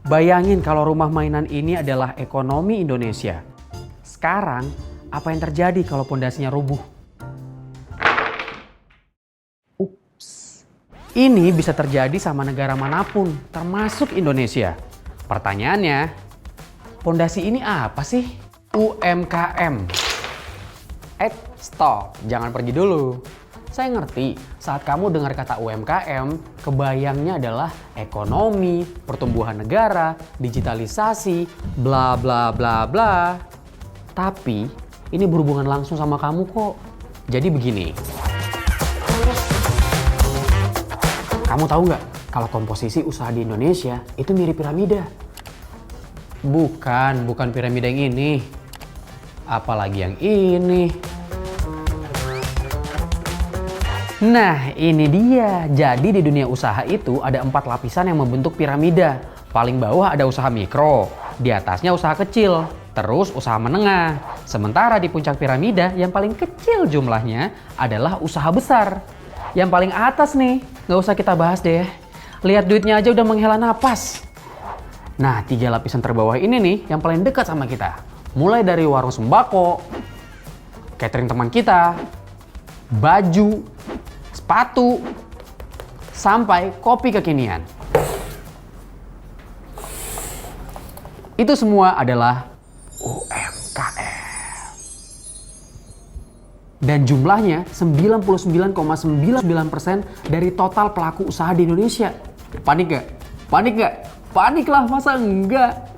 Bayangin kalau rumah mainan ini adalah ekonomi Indonesia. Sekarang, apa yang terjadi kalau pondasinya rubuh? Ups. Ini bisa terjadi sama negara manapun, termasuk Indonesia. Pertanyaannya, pondasi ini apa sih? UMKM. Stop, jangan pergi dulu. Saya ngerti, saat kamu dengar kata UMKM, kebayangnya adalah ekonomi, pertumbuhan negara, digitalisasi, bla bla bla bla. Tapi, ini berhubungan langsung sama kamu kok. Jadi begini. Kamu tahu nggak kalau komposisi usaha di Indonesia itu mirip piramida? Bukan piramida yang ini. Apalagi yang ini. Nah, ini dia. Jadi di dunia usaha itu ada 4 lapisan yang membentuk piramida. Paling bawah ada usaha mikro, di atasnya usaha kecil, terus usaha menengah. Sementara di puncak piramida yang paling kecil jumlahnya adalah usaha besar. Yang paling atas nih, nggak usah kita bahas deh. Lihat duitnya aja udah menghela napas. Nah, 3 lapisan terbawah ini nih yang paling dekat sama kita. Mulai dari warung sembako, catering teman kita, baju, sepatu, sampai kopi kekinian. Itu semua adalah UMKM. Dan jumlahnya 99,99% dari total pelaku usaha di Indonesia. Panik gak? Panik gak? Panik lah, masa enggak?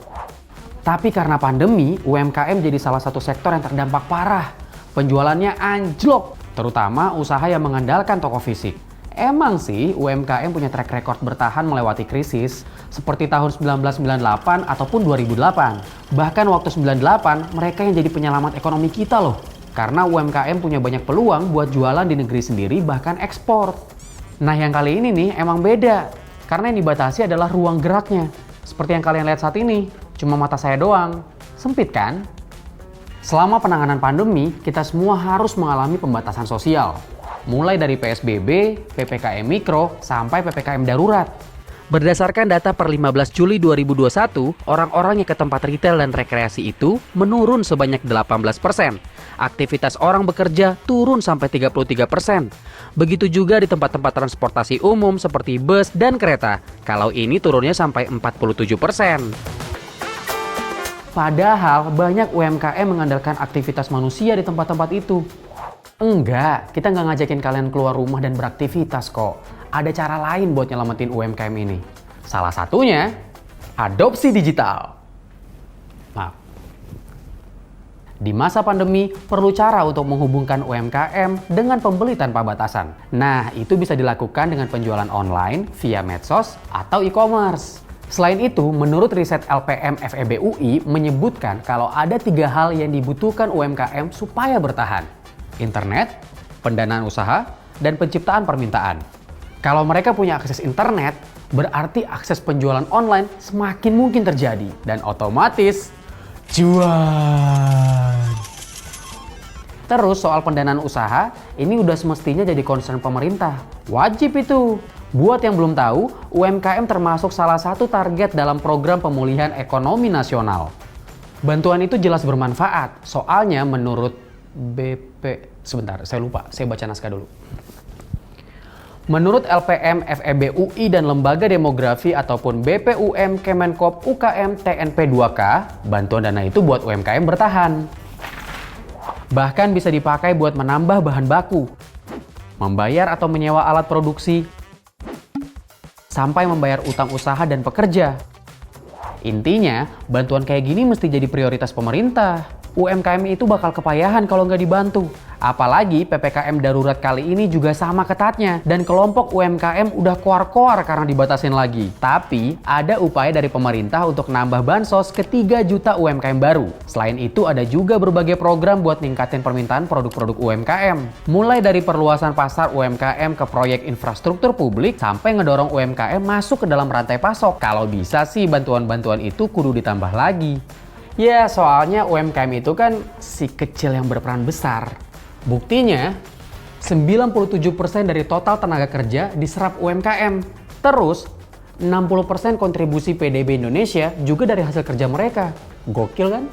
Tapi karena pandemi, UMKM jadi salah satu sektor yang terdampak parah. Penjualannya anjlok. Terutama usaha yang mengandalkan toko fisik. Emang sih UMKM punya track record bertahan melewati krisis seperti tahun 1998 ataupun 2008. Bahkan waktu 98 mereka yang jadi penyelamat ekonomi kita loh. Karena UMKM punya banyak peluang buat jualan di negeri sendiri bahkan ekspor. Nah yang kali ini nih emang beda. Karena yang dibatasi adalah ruang geraknya. Seperti yang kalian lihat saat ini. Cuma mata saya doang. Sempit kan? Selama penanganan pandemi, kita semua harus mengalami pembatasan sosial. Mulai dari PSBB, PPKM Mikro, sampai PPKM Darurat. Berdasarkan data per 15 Juli 2021, orang-orang yang ke tempat retail dan rekreasi itu menurun sebanyak 18%. Aktivitas orang bekerja turun sampai 33%. Begitu juga di tempat-tempat transportasi umum seperti bus dan kereta. Kalau ini turunnya sampai 47%. Padahal banyak UMKM mengandalkan aktivitas manusia di tempat-tempat itu. Enggak, kita nggak ngajakin kalian keluar rumah dan beraktivitas kok. Ada cara lain buat nyelamatin UMKM ini. Salah satunya, adopsi digital. Maaf. Di masa pandemi, perlu cara untuk menghubungkan UMKM dengan pembeli tanpa batasan. Nah, itu bisa dilakukan dengan penjualan online via medsos atau e-commerce. Selain itu, menurut riset LPM FEB UI menyebutkan kalau ada 3 hal yang dibutuhkan UMKM supaya bertahan. Internet, pendanaan usaha, dan penciptaan permintaan. Kalau mereka punya akses internet, berarti akses penjualan online semakin mungkin terjadi. Dan otomatis, cuan! Terus soal pendanaan usaha, ini udah semestinya jadi concern pemerintah. Wajib itu! Buat yang belum tahu, UMKM termasuk salah satu target dalam program pemulihan ekonomi nasional. Bantuan itu jelas bermanfaat, soalnya menurut Sebentar, saya lupa, saya baca naskah dulu. Menurut LPM FEB UI dan Lembaga Demografi ataupun BPUM Kemenkop UKM TNP 2K, bantuan dana itu buat UMKM bertahan. Bahkan bisa dipakai buat menambah bahan baku, membayar atau menyewa alat produksi, sampai membayar utang usaha dan pekerja. Intinya, bantuan kayak gini mesti jadi prioritas pemerintah. UMKM itu bakal kepayahan kalau nggak dibantu. Apalagi PPKM darurat kali ini juga sama ketatnya. Dan kelompok UMKM udah koar-koar karena dibatasin lagi. Tapi, ada upaya dari pemerintah untuk nambah bansos ke 3 juta UMKM baru. Selain itu, ada juga berbagai program buat ningkatin permintaan produk-produk UMKM. Mulai dari perluasan pasar UMKM ke proyek infrastruktur publik, sampai ngedorong UMKM masuk ke dalam rantai pasok. Kalau bisa sih bantuan-bantuan itu kudu ditambah lagi. Ya, soalnya UMKM itu kan si kecil yang berperan besar. Buktinya, 97% dari total tenaga kerja diserap UMKM. Terus, 60% kontribusi PDB Indonesia juga dari hasil kerja mereka. Gokil kan?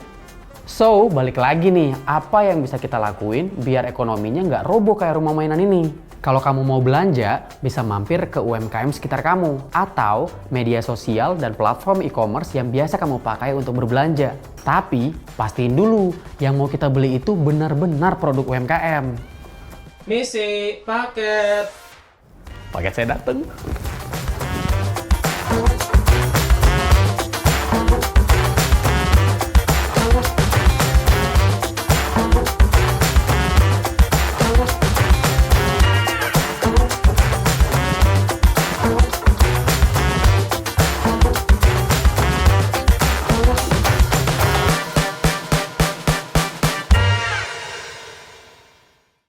So, balik lagi nih, apa yang bisa kita lakuin biar ekonominya nggak roboh kayak rumah mainan ini? Kalau kamu mau belanja, bisa mampir ke UMKM sekitar kamu atau media sosial dan platform e-commerce yang biasa kamu pakai untuk berbelanja. Tapi, pastiin dulu yang mau kita beli itu benar-benar produk UMKM. Misi, paket. Paket saya dateng.